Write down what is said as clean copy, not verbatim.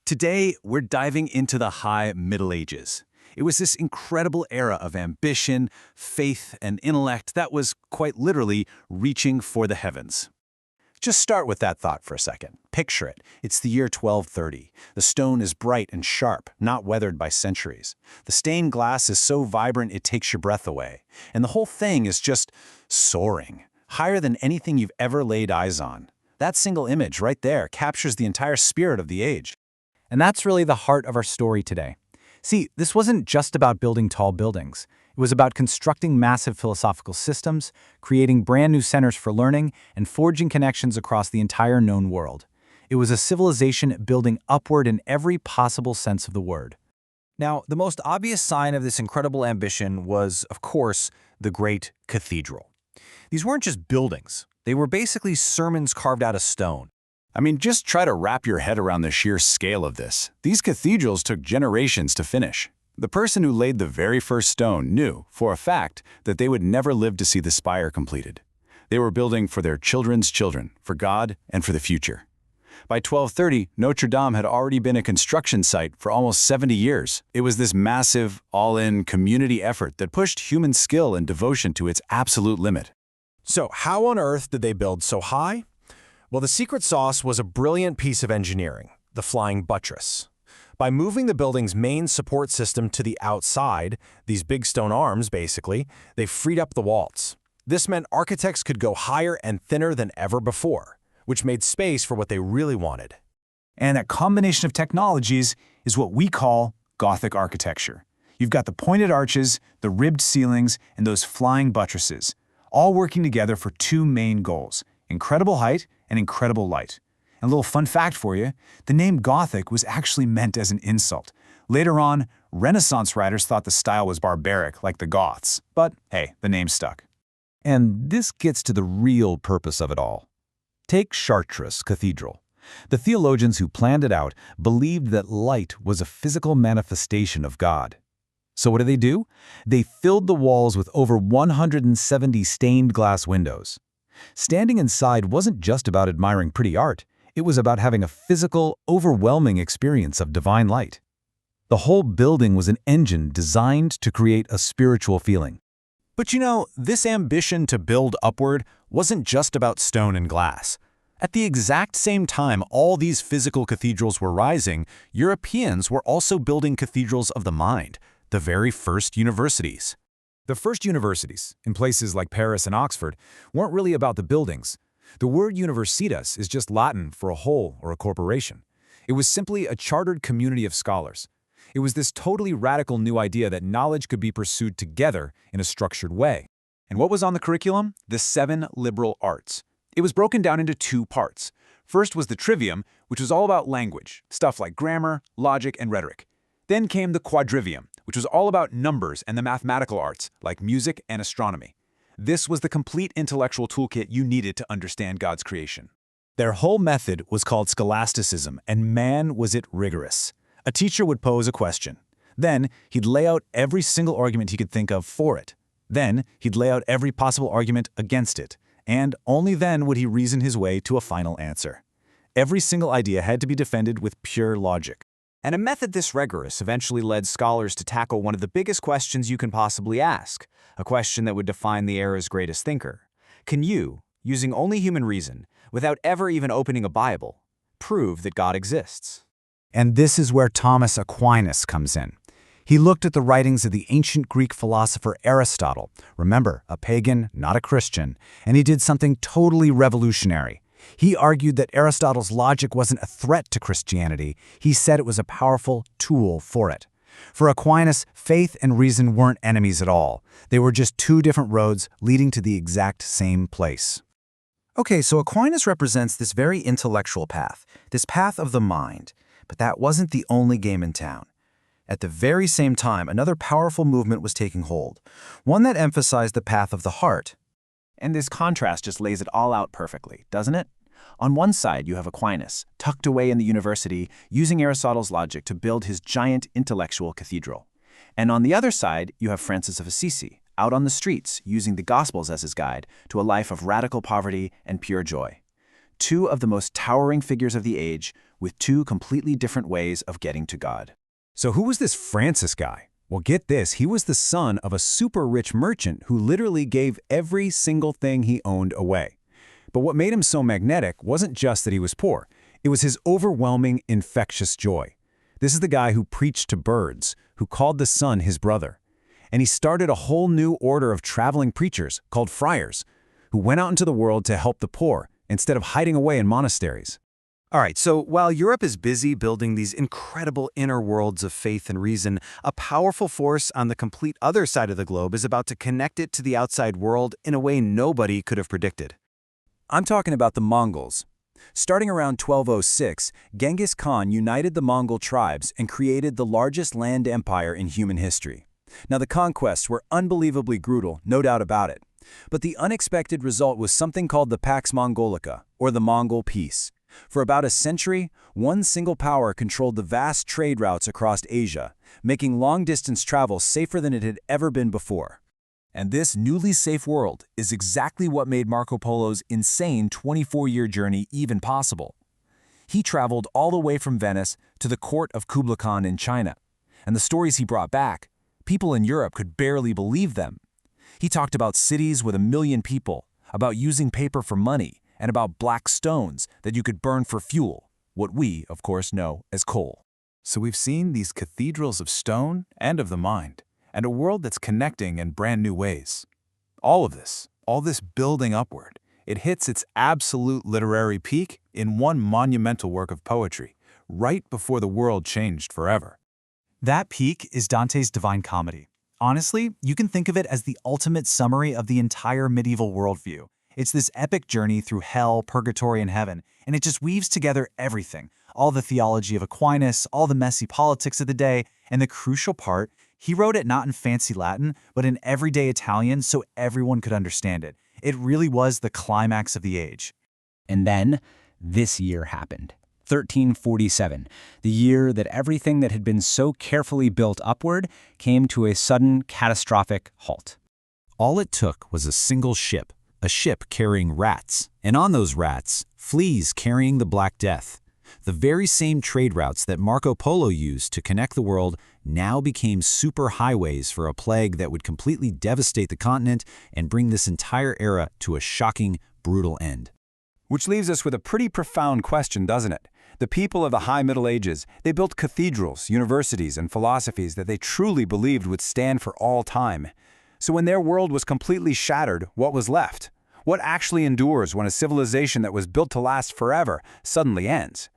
Today, we're diving into the High Middle Ages. It was this incredible era of ambition, faith, and intellect that was quite literally reaching for the heavens. Just start with that thought for a second. Picture it. It's the year 1230. The stone is bright and sharp, not weathered by centuries. The stained glass is so vibrant it takes your breath away. And the whole thing is just soaring, higher than anything you've ever laid eyes on. That single image right there captures the entire spirit of the age. And that's really the heart of our story today. See, this wasn't just about building tall buildings. It was about constructing massive philosophical systems, creating brand new centers for learning, and forging connections across the entire known world. It was a civilization building upward in every possible sense of the word. Now, the most obvious sign of this incredible ambition was, of course, the Great Cathedral. These weren't just buildings. They were basically sermons carved out of stone. I mean, just try to wrap your head around the sheer scale of this. These cathedrals took generations to finish. The person who laid the very first stone knew, for a fact, that they would never live to see the spire completed. They were building for their children's children, for God, and for the future. By 1230, Notre-Dame had already been a construction site for almost 70 years. It was this massive, all-in community effort that pushed human skill and devotion to its absolute limit. So, how on earth did they build so high? Well, the secret sauce was a brilliant piece of engineering, the flying buttress. By moving the building's main support system to the outside, these big stone arms, basically, they freed up the walls. This meant architects could go higher and thinner than ever before, which made space for what they really wanted. And that combination of technologies is what we call Gothic architecture. You've got the pointed arches, the ribbed ceilings, and those flying buttresses, all working together for two main goals: incredible height and incredible light. And a little fun fact for you, the name Gothic was actually meant as an insult. Later on, Renaissance writers thought the style was barbaric, like the Goths. But hey, the name stuck. And this gets to the real purpose of it all. Take Chartres Cathedral. The theologians who planned it out believed that light was a physical manifestation of God. So what do? They filled the walls with over 170 stained glass windows. Standing inside wasn't just about admiring pretty art. It was about having a physical, overwhelming experience of divine light. The whole building was an engine designed to create a spiritual feeling. But you know, this ambition to build upward wasn't just about stone and glass. At the exact same time all these physical cathedrals were rising, Europeans were also building cathedrals of the mind, the very first universities. The first universities, in places like Paris and Oxford, weren't really about the buildings. The word universitas is just Latin for a whole or a corporation. It was simply a chartered community of scholars. It was this totally radical new idea that knowledge could be pursued together in a structured way. And what was on the curriculum? The 7 liberal arts. It was broken down into 2 parts. First was the trivium, which was all about language, stuff like grammar, logic, and rhetoric. Then came the quadrivium, which was all about numbers and the mathematical arts, like music and astronomy. This was the complete intellectual toolkit you needed to understand God's creation. Their whole method was called scholasticism, and man was it rigorous. A teacher would pose a question. Then he'd lay out every single argument he could think of for it. Then he'd lay out every possible argument against it. And only then would he reason his way to a final answer. Every single idea had to be defended with pure logic. And a method this rigorous eventually led scholars to tackle one of the biggest questions you can possibly ask, a question that would define the era's greatest thinker. Can you, using only human reason, without ever even opening a Bible, prove that God exists? And this is where Thomas Aquinas comes in. He looked at the writings of the ancient Greek philosopher Aristotle, remember, a pagan, not a Christian, and he did something totally revolutionary. He argued that Aristotle's logic wasn't a threat to Christianity. He said it was a powerful tool for it. For Aquinas, faith and reason weren't enemies at all. They were just 2 different roads leading to the exact same place. Okay, so Aquinas represents this very intellectual path, this path of the mind. But that wasn't the only game in town. At the very same time, another powerful movement was taking hold, one that emphasized the path of the heart. And this contrast just lays it all out perfectly, doesn't it? On one side, you have Aquinas, tucked away in the university, using Aristotle's logic to build his giant intellectual cathedral. And on the other side, you have Francis of Assisi, out on the streets, using the Gospels as his guide to a life of radical poverty and pure joy. 2 of the most towering figures of the age, with two completely different ways of getting to God. So who was this Francis guy? Well, get this, he was the son of a super-rich merchant who literally gave every single thing he owned away. But what made him so magnetic wasn't just that he was poor. It was his overwhelming, infectious joy. This is the guy who preached to birds, who called the sun his brother. And he started a whole new order of traveling preachers called friars, who went out into the world to help the poor instead of hiding away in monasteries. All right, so while Europe is busy building these incredible inner worlds of faith and reason, a powerful force on the complete other side of the globe is about to connect it to the outside world in a way nobody could have predicted. I'm talking about the Mongols. Starting around 1206, Genghis Khan united the Mongol tribes and created the largest land empire in human history. Now, the conquests were unbelievably brutal, no doubt about it. But the unexpected result was something called the Pax Mongolica, or the Mongol Peace. For about a century, one single power controlled the vast trade routes across Asia, making long-distance travel safer than it had ever been before. And this newly safe world is exactly what made Marco Polo's insane 24-year journey even possible. He traveled all the way from Venice to the court of Kublai Khan in China, and the stories he brought back, people in Europe could barely believe them. He talked about cities with 1 million people, about using paper for money, and about black stones that you could burn for fuel, what we, of course, know as coal. So we've seen these cathedrals of stone and of the mind, and a world that's connecting in brand new ways. All this building upward, it hits its absolute literary peak in one monumental work of poetry, right before the world changed forever. That peak is Dante's Divine Comedy. Honestly, you can think of it as the ultimate summary of the entire medieval worldview. It's this epic journey through hell, purgatory, and heaven, and it just weaves together everything. All the theology of Aquinas, all the messy politics of the day, and the crucial part, he wrote it not in fancy Latin, but in everyday Italian so everyone could understand it. It really was the climax of the age. And then, this year happened. 1347, the year that everything that had been so carefully built upward came to a sudden, catastrophic halt. All it took was a single ship, a ship carrying rats, and on those rats, fleas carrying the Black Death. The very same trade routes that Marco Polo used to connect the world now became superhighways for a plague that would completely devastate the continent and bring this entire era to a shocking, brutal end. Which leaves us with a pretty profound question, doesn't it? The people of the High Middle Ages, they built cathedrals, universities, and philosophies that they truly believed would stand for all time. So when their world was completely shattered, what was left? What actually endures when a civilization that was built to last forever suddenly ends?